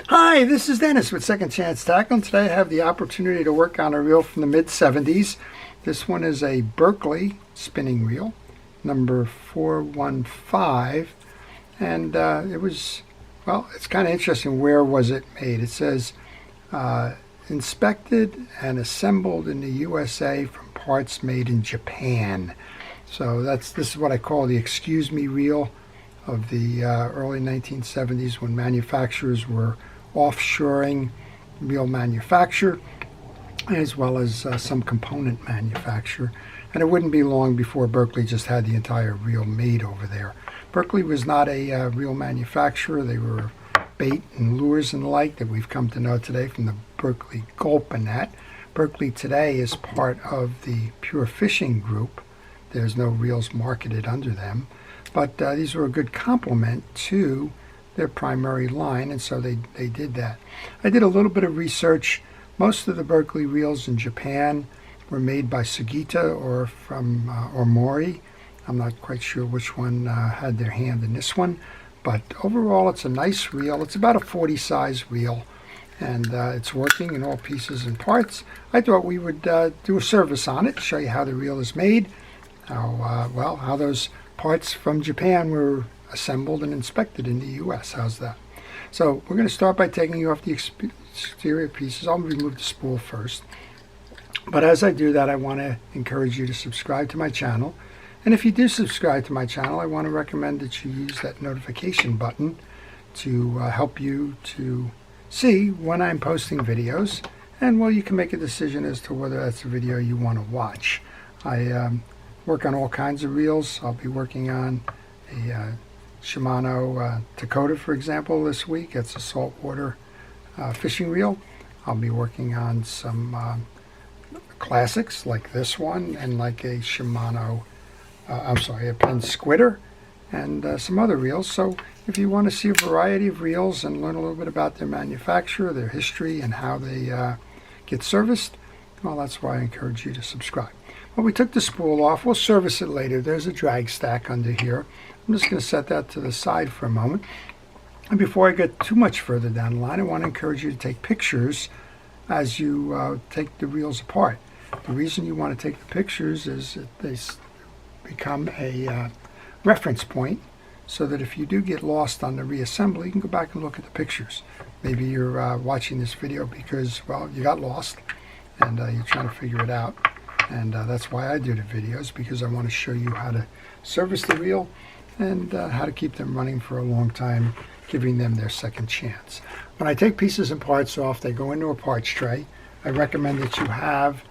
Hi, this is Dennis with Second Chance Tackle, and today I have the opportunity to work on a reel from the mid-70s. This one is a Berkley spinning reel, number 415, and it's kind of interesting. Where was it made? It says inspected and assembled in the USA from parts made in Japan. So this is what I call the excuse me reel of the early 1970s, when manufacturers were offshoring reel manufacture as well as some component manufacture. And it wouldn't be long before Berkley just had the entire reel made over there. Berkley was not a reel manufacturer. They were bait and lures and the like that we've come to know today from the Berkley Gulp and that. Berkley today is part of the Pure Fishing Group. There's no reels marketed under them, but these were a good complement to their primary line, and so they did that. I did a little bit of research. Most of the Berkley reels in Japan were made by Sugita or Mori. I'm not quite sure which one had their hand in this one, but overall it's a nice reel. It's about a 40 size reel, and it's working in all pieces and parts. I thought we would do a service on it, show you how the reel is made, how those parts from Japan were assembled and inspected in the U.S. How's that? So we're going to start by taking off the exterior pieces. I'll remove the spool first. But as I do that, I want to encourage you to subscribe to my channel. And if you do subscribe to my channel, I want to recommend that you use that notification button to help you to see when I'm posting videos. And well, you can make a decision as to whether that's a video you want to watch. I work on all kinds of reels. I'll be working on a Shimano Dakota, for example, this week. It's a saltwater fishing reel. I'll be working on some classics like this one, and like a Shimano, a Penn Squitter, and some other reels. So if you want to see a variety of reels and learn a little bit about their manufacturer, their history, and how they get serviced, well, that's why I encourage you to subscribe. Well, we took the spool off. We'll service it later. There's a drag stack under here. I'm just going to set that to the side for a moment. And before I get too much further down the line, I want to encourage you to take pictures as you take the reels apart. The reason you want to take the pictures is that they become a reference point, so that if you do get lost on the reassembly, you can go back and look at the pictures. Maybe you're watching this video because, well, you got lost and you're trying to figure it out. And that's why I do the videos, because I want to show you how to service the reel and how to keep them running for a long time, giving them their second chance. When I take pieces and parts off, they go into a parts tray. I recommend that you have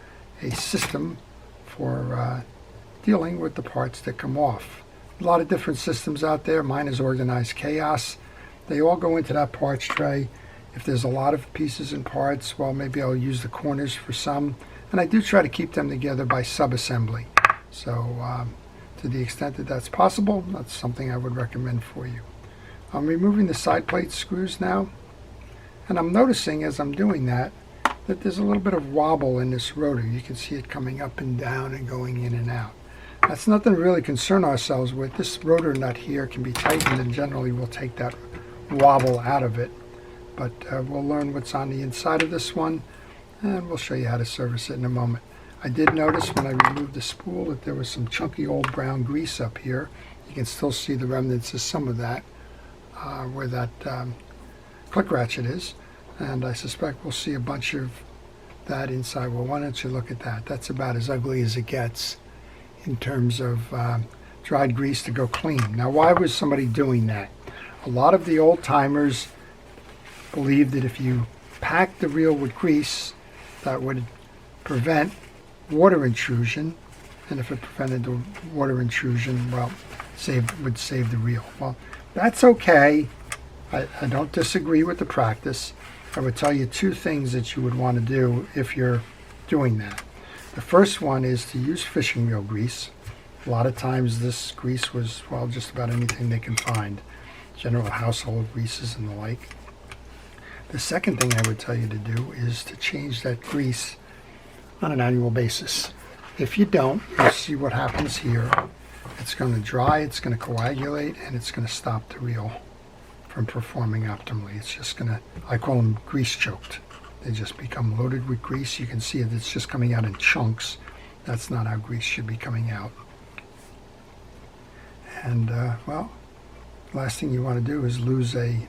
a system for dealing with the parts that come off. A lot of different systems out there. Mine is Organized Chaos. They all go into that parts tray. If there's a lot of pieces and parts, well, maybe I'll use the corners for some. And I do try to keep them together by sub-assembly. So to the extent that that's possible, that's something I would recommend for you. I'm removing the side plate screws now, and I'm noticing as I'm doing that there's a little bit of wobble in this rotor. You can see it coming up and down and going in and out. That's nothing to really concern ourselves with. This rotor nut here can be tightened, and generally we'll take that wobble out of it. But we'll learn what's on the inside of this one, and we'll show you how to service it in a moment. I did notice when I removed the spool that there was some chunky old brown grease up here. You can still see the remnants of some of that where that click ratchet is, and I suspect we'll see a bunch of that inside. Well, why don't you look at that? That's about as ugly as it gets in terms of dried grease to go clean. Now, why was somebody doing that? A lot of the old timers believed that if you packed the reel with grease, that would prevent water intrusion, and if it prevented the water intrusion, well, would save the reel. Well, that's okay. I don't disagree with the practice. I would tell you two things that you would want to do if you're doing that. The first one is to use fishing reel grease. A lot of times this grease was, well, just about anything they can find. General household greases and the like. The second thing I would tell you to do is to change that grease on an annual basis. If you don't, you'll see what happens here. It's going to dry, it's going to coagulate, and it's going to stop the reel from performing optimally. It's just gonna, I call them grease choked. They just become loaded with grease. You can see it, it's just coming out in chunks. That's not how grease should be coming out. And well, last thing you want to do is lose a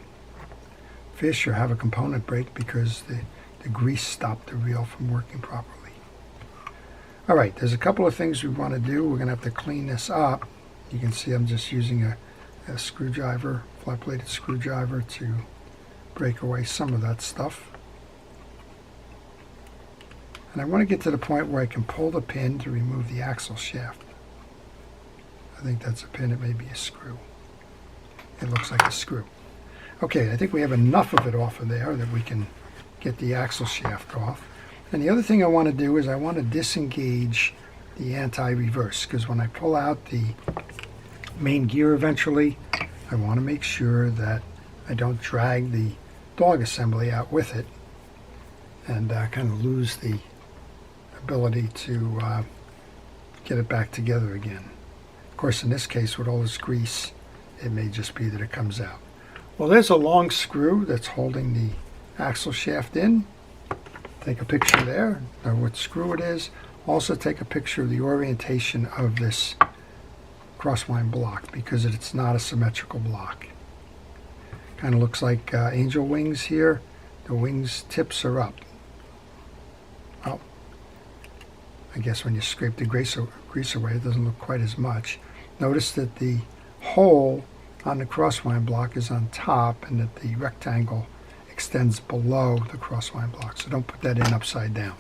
fish or have a component break because the grease stopped the reel from working properly. All right, there's a couple of things we want to do. We're going to have to clean this up. You can see I'm just using a screwdriver, flat-bladed screwdriver, to break away some of that stuff. And I want to get to the point where I can pull the pin to remove the axle shaft. I think that's a pin. It may be a screw. It looks like a screw. Okay, I think we have enough of it off of there that we can get the axle shaft off. And the other thing I want to do is I want to disengage the anti-reverse, because when I pull out the main gear eventually, I want to make sure that I don't drag the dog assembly out with it and kind of lose the ability to get it back together again. Of course, in this case, with all this grease, it may just be that it comes out. Well, there's a long screw that's holding the axle shaft in. Take a picture there, know what screw it is. Also take a picture of the orientation of this crosswind block because it's not a symmetrical block. Kind of looks like angel wings here. The wings tips are up. Well, I guess when you scrape the grease away, it doesn't look quite as much. Notice that the hole on the crosswind block is on top and that the rectangle extends below the crosswind block. So don't put that in upside down.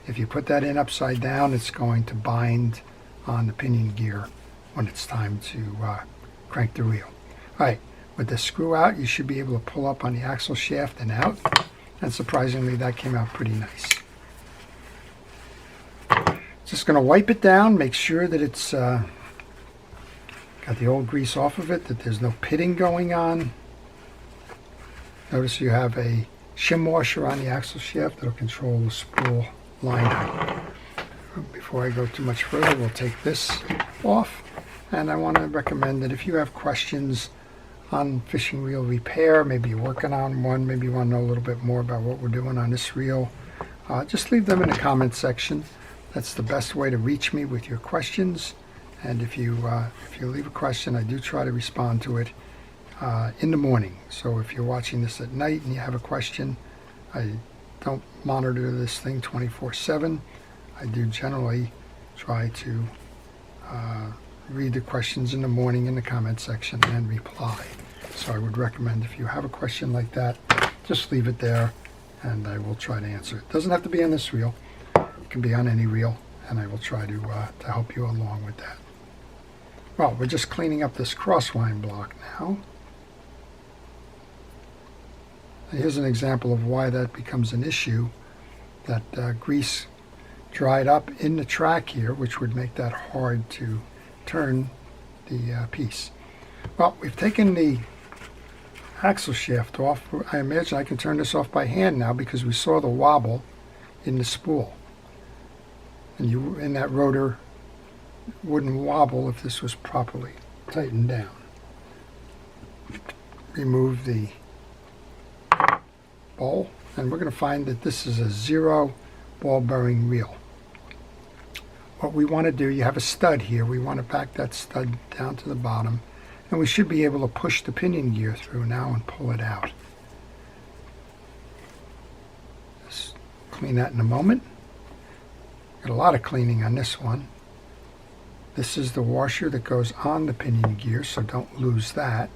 If you put that in upside down, it's going to bind on the pinion gear when it's time to crank the reel. All right, with the screw out, you should be able to pull up on the axle shaft and out. And surprisingly, that came out pretty nice. Just going to wipe it down, make sure that it's got the old grease off of it, that there's no pitting going on. Notice you have a shim washer on the axle shaft that'll control the spool line height. Before I go too much further, we'll take this off. And I want to recommend that if you have questions on fishing reel repair, maybe you're working on one, maybe you want to know a little bit more about what we're doing on this reel, just leave them in the comment section. That's the best way to reach me with your questions. And if you leave a question, I do try to respond to it in the morning. So if you're watching this at night and you have a question, I don't monitor this thing 24/7. I do generally try to read the questions in the morning in the comment section and reply. So I would recommend if you have a question like that, just leave it there and I will try to answer it. It doesn't have to be on this reel. It can be on any reel, and I will try to help you along with that. Well, we're just cleaning up this crosswind block now. And here's an example of why that becomes an issue. That grease dried up in the track here, which would make that hard to turn the piece. Well, we've taken the axle shaft off. I imagine I can turn this off by hand now because we saw the wobble in the spool. And in that rotor wouldn't wobble if this was properly tightened down. Remove the bowl, and we're going to find that this is a 0 ball bearing reel. What we want to do, you have a stud here, we want to back that stud down to the bottom, and we should be able to push the pinion gear through now and pull it out. Just clean that in a moment. Got a lot of cleaning on this one. This is the washer that goes on the pinion gear, so don't lose that.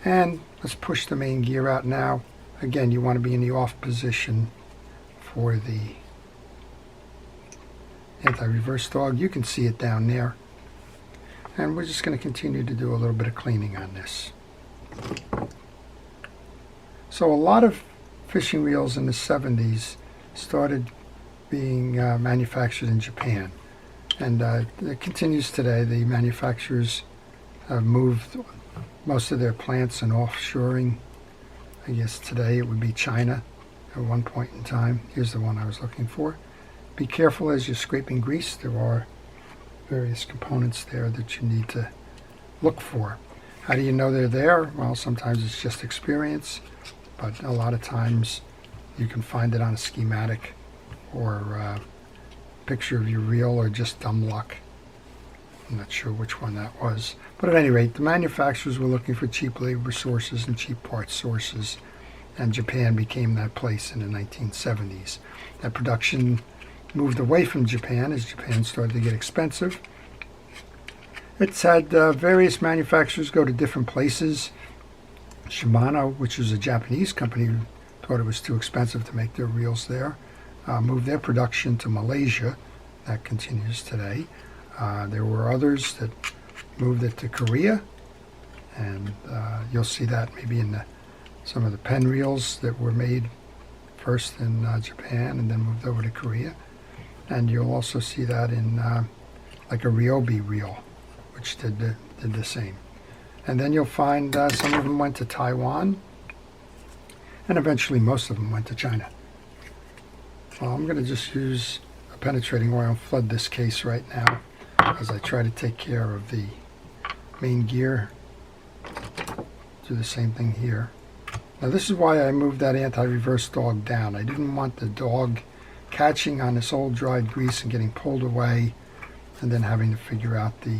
And let's push the main gear out now. Again, you want to be in the off position for the anti-reverse dog. You can see it down there. And we're just going to continue to do a little bit of cleaning on this. So a lot of fishing reels in the 70s started being manufactured in Japan. And it continues today. The manufacturers have moved most of their plants and offshoring. I guess today it would be China. at one point in time. Here's the one I was looking for. Be careful as you're scraping grease. There are various components there that you need to look for. How do you know they're there? Well, sometimes it's just experience, but a lot of times you can find it on a schematic or a picture of your reel, or just dumb luck. I'm not sure which one that was. But at any rate, the manufacturers were looking for cheap labor sources and cheap parts sources, and Japan became that place in the 1970s. That production moved away from Japan as Japan started to get expensive. It's had various manufacturers go to different places. Shimano, which was a Japanese company, thought it was too expensive to make their reels there, moved their production to Malaysia. That continues today. There were others that moved it to Korea, and you'll see that maybe in some of the pen reels that were made first in Japan and then moved over to Korea. And you'll also see that in like a Ryobi reel, which did the same. And then you'll find some of them went to Taiwan, and eventually most of them went to China. Well, I'm going to just use a penetrating oil and flood this case right now as I try to take care of the main gear. Do the same thing here. Now this is why I moved that anti-reverse dog down. I didn't want the dog catching on this old dried grease and getting pulled away and then having to figure out the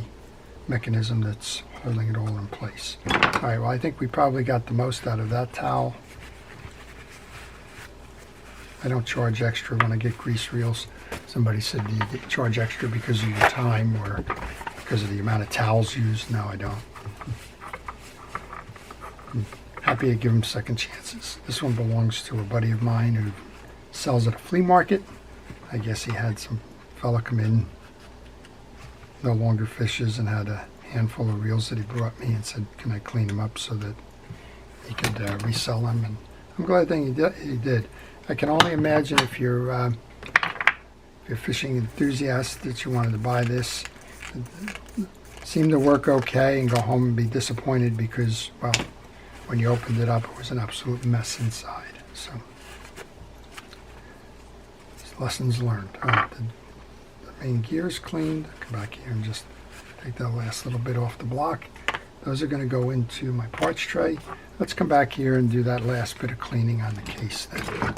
mechanism that's holding it all in place. Alright, well I think we probably got the most out of that towel. I don't charge extra when I get grease reels. Somebody said, do you charge extra because of your time or because of the amount of towels used? No, I don't. I'm happy to give them second chances. This one belongs to a buddy of mine who sells at a flea market. I guess he had some fella come in, no longer fishes, and had a handful of reels that he brought me and said, can I clean them up so that he could resell them? And I'm glad that he did. I can only imagine if you're a fishing enthusiast that you wanted to buy this. It seemed to work okay and go home and be disappointed because, well, when you opened it up, it was an absolute mess inside. So, lessons learned. All right, the main gear's cleaned. Come back here and just take that last little bit off the block. Those are going to go into my parts tray. Let's come back here and do that last bit of cleaning on the case then.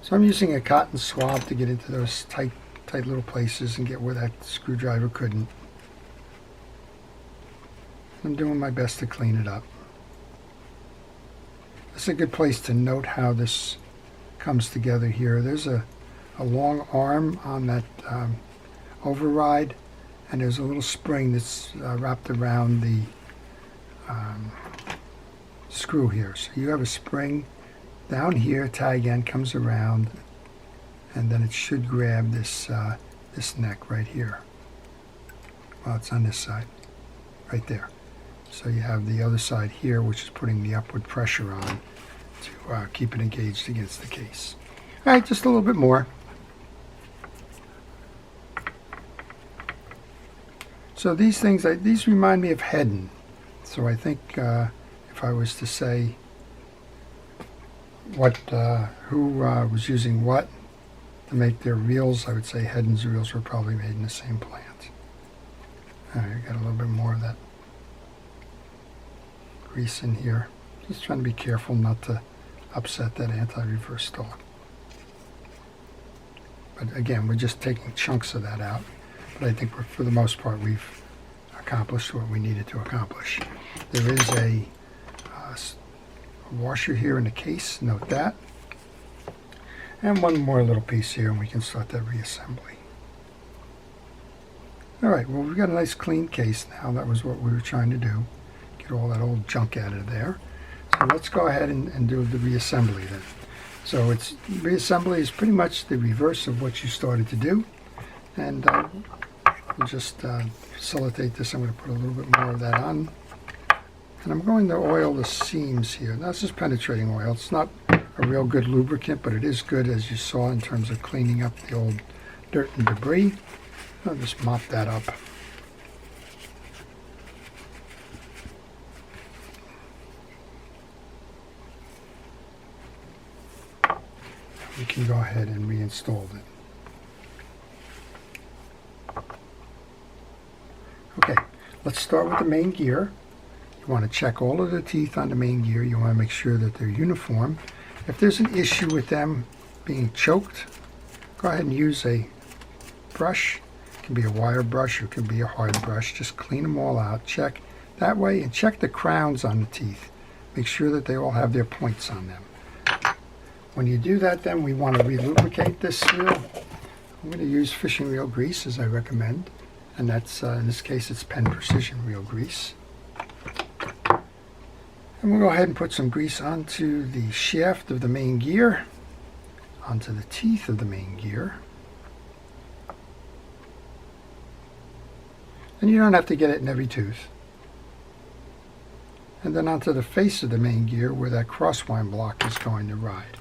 So I'm using a cotton swab to get into those tight little places and get where that screwdriver couldn't. I'm doing my best to clean it up. This is a good place to note how this comes together here. There's a long arm on that override, and there's a little spring that's wrapped around the screw here. So you have a spring down here, tag end comes around, and then it should grab this this neck right here. Well, it's on this side, right there. So you have the other side here, which is putting the upward pressure on to keep it engaged against the case. All right, just a little bit more. So these things, these remind me of heading. So I think if I was to say who was using what to make their reels, I would say Heddon's reels were probably made in the same plant. All right, I got a little bit more of that grease in here. Just trying to be careful not to upset that anti-reverse dog. But again, we're just taking chunks of that out. But I think for the most part we've accomplished what we needed to accomplish. There is a washer here in the case, note that. And one more little piece here and we can start that reassembly. Alright, well we've got a nice clean case now. That was what we were trying to do. Get all that old junk out of there. So let's go ahead and do the reassembly then. So reassembly is pretty much the reverse of what you started to do. And we'll just facilitate this. I'm going to put a little bit more of that on. And I'm going to oil the seams here. Now this is penetrating oil. It's not a real good lubricant, but it is good, as you saw, in terms of cleaning up the old dirt and debris. I'll just mop that up. we can go ahead and reinstall it. Okay, let's start with the main gear. You want to check all of the teeth on the main gear. You want to make sure that they're uniform. If there's an issue with them being choked, go ahead and use a brush. It can be a wire brush or it can be a hard brush. Just clean them all out. Check that way and check the crowns on the teeth. Make sure that they all have their points on them. When you do that, then we want to relubricate this reel. I'm going to use fishing reel grease as I recommend, and that's in this case it's Penn Precision reel grease. And we'll go ahead and put some grease onto the shaft of the main gear, onto the teeth of the main gear. And you don't have to get it in every tooth. And then onto the face of the main gear where that crosswind block is going to ride.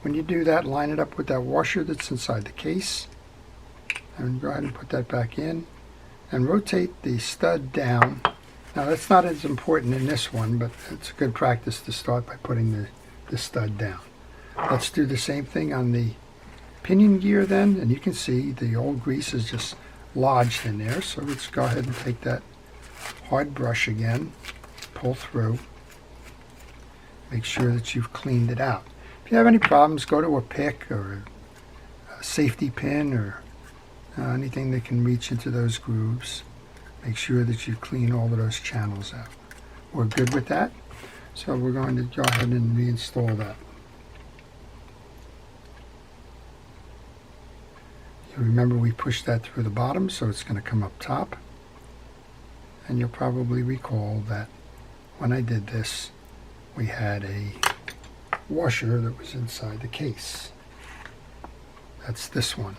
When you do that, line it up with that washer that's inside the case. And go ahead and put that back in. And rotate the stud down. Now that's not as important in this one, but it's a good practice to start by putting the stud down. Let's do the same thing on the pinion gear then. And you can see the old grease is just lodged in there. So let's go ahead and take that hard brush again. Pull through. Make sure that you've cleaned it out. If you have any problems, go to a pick or a safety pin or anything that can reach into those grooves. Make sure that you clean all of those channels out. We're good with that, so we're going to go ahead and reinstall that. You remember we pushed that through the bottom, so it's going to come up top. And you'll probably recall that when I did this, we had a washer that was inside the case. That's this one.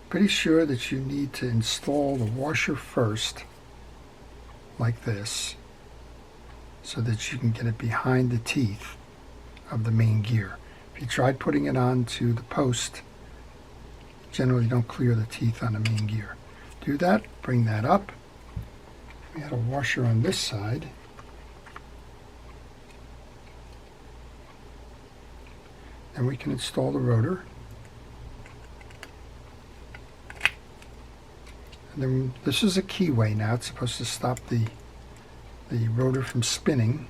Pretty sure that you need to install the washer first, like this, so that you can get it behind the teeth of the main gear. If you tried putting it onto the post, generally don't clear the teeth on the main gear. Do that, bring that up. We had a washer on this side. And we can install the rotor. And then this is a keyway now. It's supposed to stop the rotor from spinning.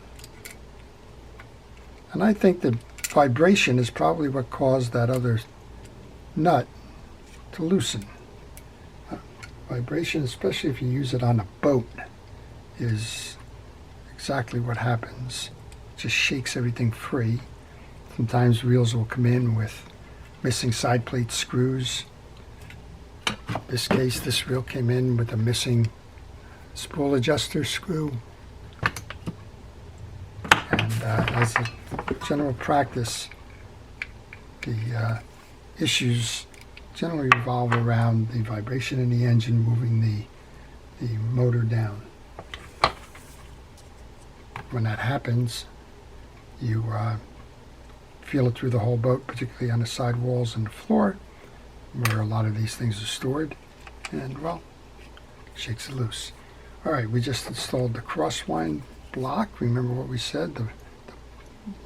And I think the vibration is probably what caused that other nut to loosen. Vibration, especially if you use it on a boat, is exactly what happens. It just shakes everything free. Sometimes reels will come in with missing side plate screws. In this case, this reel came in with a missing spool adjuster screw. And as a general practice, the issues generally revolve around the vibration in the engine moving the motor down. When that happens, you feel it through the whole boat, particularly on the side walls and the floor, where a lot of these things are stored, and well, shakes it loose. All right, we just installed the crosswind block. Remember what we said, the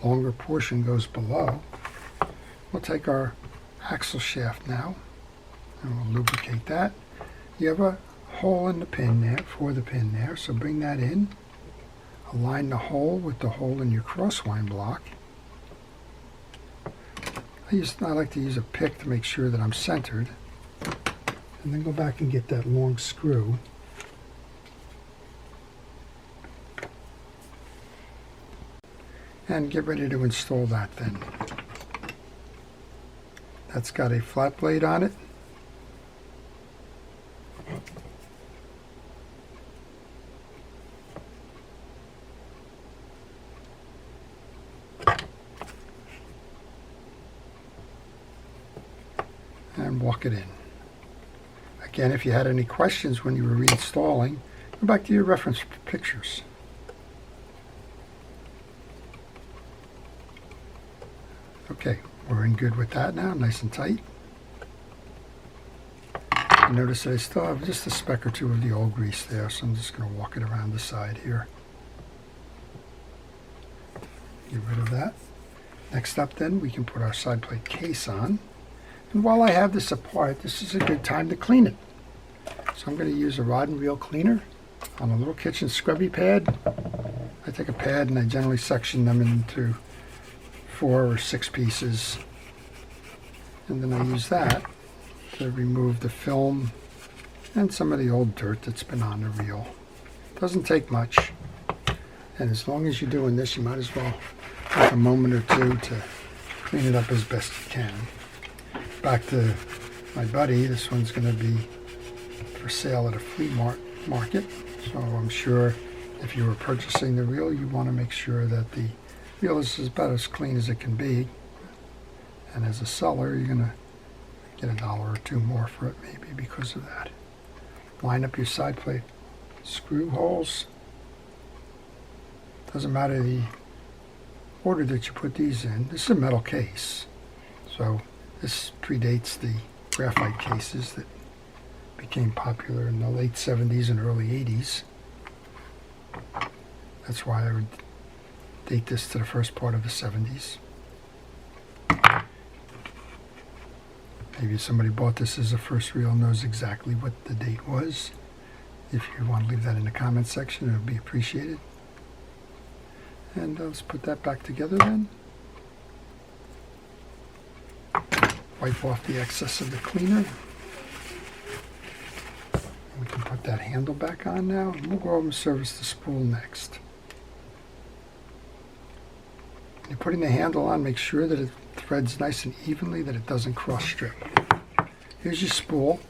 longer portion goes below. We'll take our axle shaft now, and we'll lubricate that. You have a hole in the pin there, for the pin there, so bring that in. Align the hole with the hole in your crosswind block. I like to use a pick to make sure that I'm centered, and then go back and get that long screw. And get ready to install that then. That's got a flat blade on it. And walk it in. Again, if you had any questions when you were reinstalling, go back to your reference pictures. Okay, we're in good with that now, nice and tight. You notice that I still have just a speck or two of the old grease there, so I'm just going to walk it around the side here. Get rid of that. Next up then, we can put our side plate case on. And while I have this apart, this is a good time to clean it. So I'm going to use a rod and reel cleaner on a little kitchen scrubby pad. I take a pad and I generally section them into 4 or 6 pieces. And then I use that to remove the film and some of the old dirt that's been on the reel. Doesn't take much. And as long as you're doing this, you might as well take a moment or two to clean it up as best you can. Back to my buddy, this one's going to be for sale at a flea market. So I'm sure if you were purchasing the reel, you want to make sure that the reel is about as clean as it can be. And as a seller, you're going to get $1 or $2 more for it maybe because of that. Line up your side plate screw holes. Doesn't matter the order that you put these in. This is a metal case, so this predates the graphite cases that became popular in the late 70s and early 80s. That's why I would date this to the first part of the 70s. Maybe somebody bought this as a first reel knows exactly what the date was. If you want to leave that in the comment section, it would be appreciated. And let's put that back together then. Wipe off the excess of the cleaner. We can put that handle back on now. And we'll go over and service the spool next. When you're putting the handle on, make sure that it threads nice and evenly, that it doesn't cross strip. Here's your spool.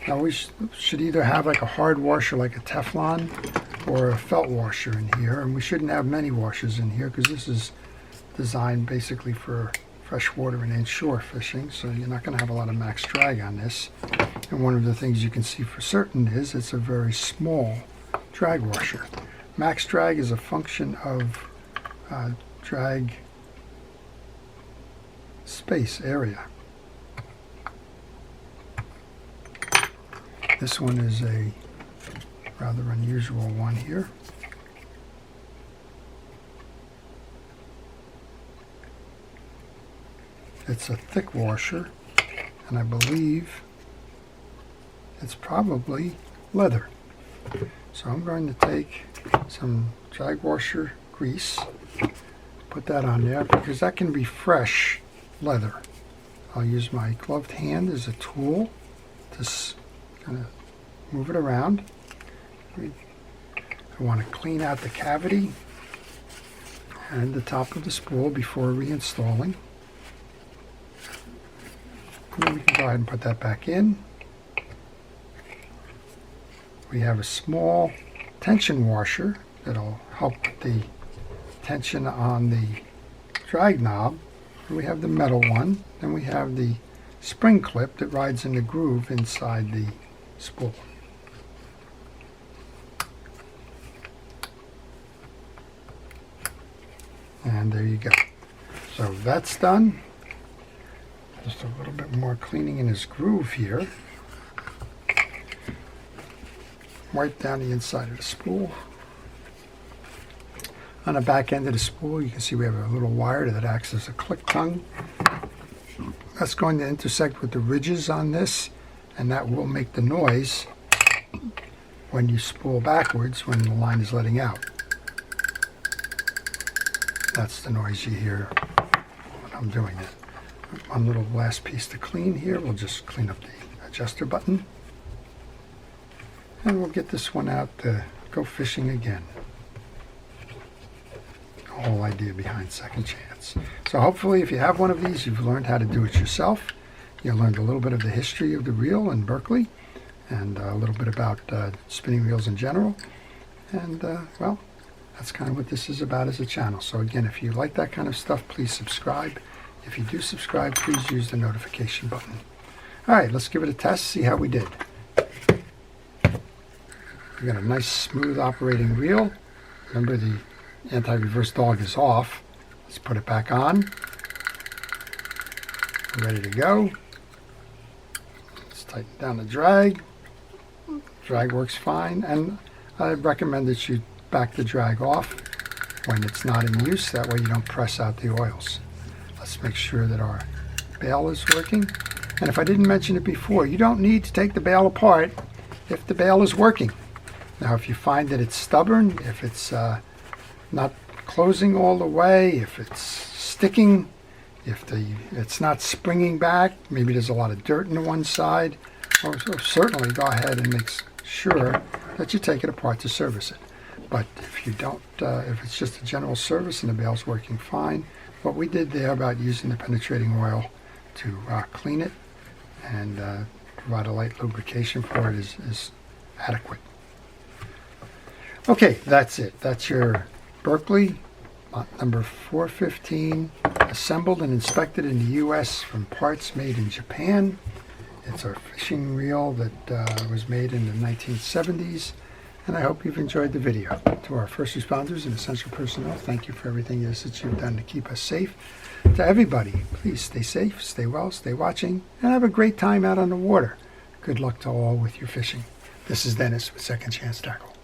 Now we should either have like a hard washer like a Teflon or a felt washer in here, and we shouldn't have many washers in here because this is designed basically for freshwater and inshore fishing, so you're not going to have a lot of max drag on this. And one of the things you can see for certain is it's a very small drag washer. Max drag is a function of drag space area. This one is a rather unusual one here. It's a thick washer, and I believe it's probably leather. So I'm going to take some drag washer grease, put that on there because that can be fresh leather. I'll use my gloved hand as a tool to kind of move it around. I want to clean out the cavity and the top of the spool before reinstalling. And then we can go ahead and put that back in. We have a small tension washer that'll help the tension on the drag knob. We have the metal one, and we have the spring clip that rides in the groove inside the spool. And there you go. So that's done. Just a little bit more cleaning in this groove here. Wipe down the inside of the spool. On the back end of the spool, you can see we have a little wire that acts as a click tongue. That's going to intersect with the ridges on this, and that will make the noise when you spool backwards when the line is letting out. That's the noise you hear when I'm doing it. One little last piece to clean here. We'll just clean up the adjuster button. And we'll get this one out to go fishing again. The whole idea behind Second Chance. So hopefully if you have one of these, you've learned how to do it yourself. You learned a little bit of the history of the reel in Berkley, and a little bit about spinning reels in general. And well, that's kind of what this is about as a channel. So again, if you like that kind of stuff, please subscribe. If you do subscribe, please use the notification button. All right, let's give it a test, see how we did. We got a nice smooth operating reel. Remember, the anti-reverse dog is off. Let's put it back on. We're ready to go. Let's tighten down the drag. Drag works fine, and I recommend that you back the drag off when it's not in use. That way you don't press out the oils. Let's make sure that our bail is working. And if I didn't mention it before, you don't need to take the bail apart if the bail is working. Now, if you find that it's stubborn, if it's not closing all the way, if it's sticking, if it's not springing back, maybe there's a lot of dirt on one side, well, so certainly go ahead and make sure that you take it apart to service it. But if you don't, if it's just a general service and the bail's working fine, what we did there about using the penetrating oil to clean it and provide a light lubrication for it is adequate. Okay, that's it. That's your Berkley lot number 415, assembled and inspected in the U.S. from parts made in Japan. It's our fishing reel that was made in the 1970s, and I hope you've enjoyed the video. To our first responders and essential personnel, thank you for everything it is that you've done to keep us safe. To everybody, please stay safe, stay well, stay watching, and have a great time out on the water. Good luck to all with your fishing. This is Dennis with Second Chance Tackle.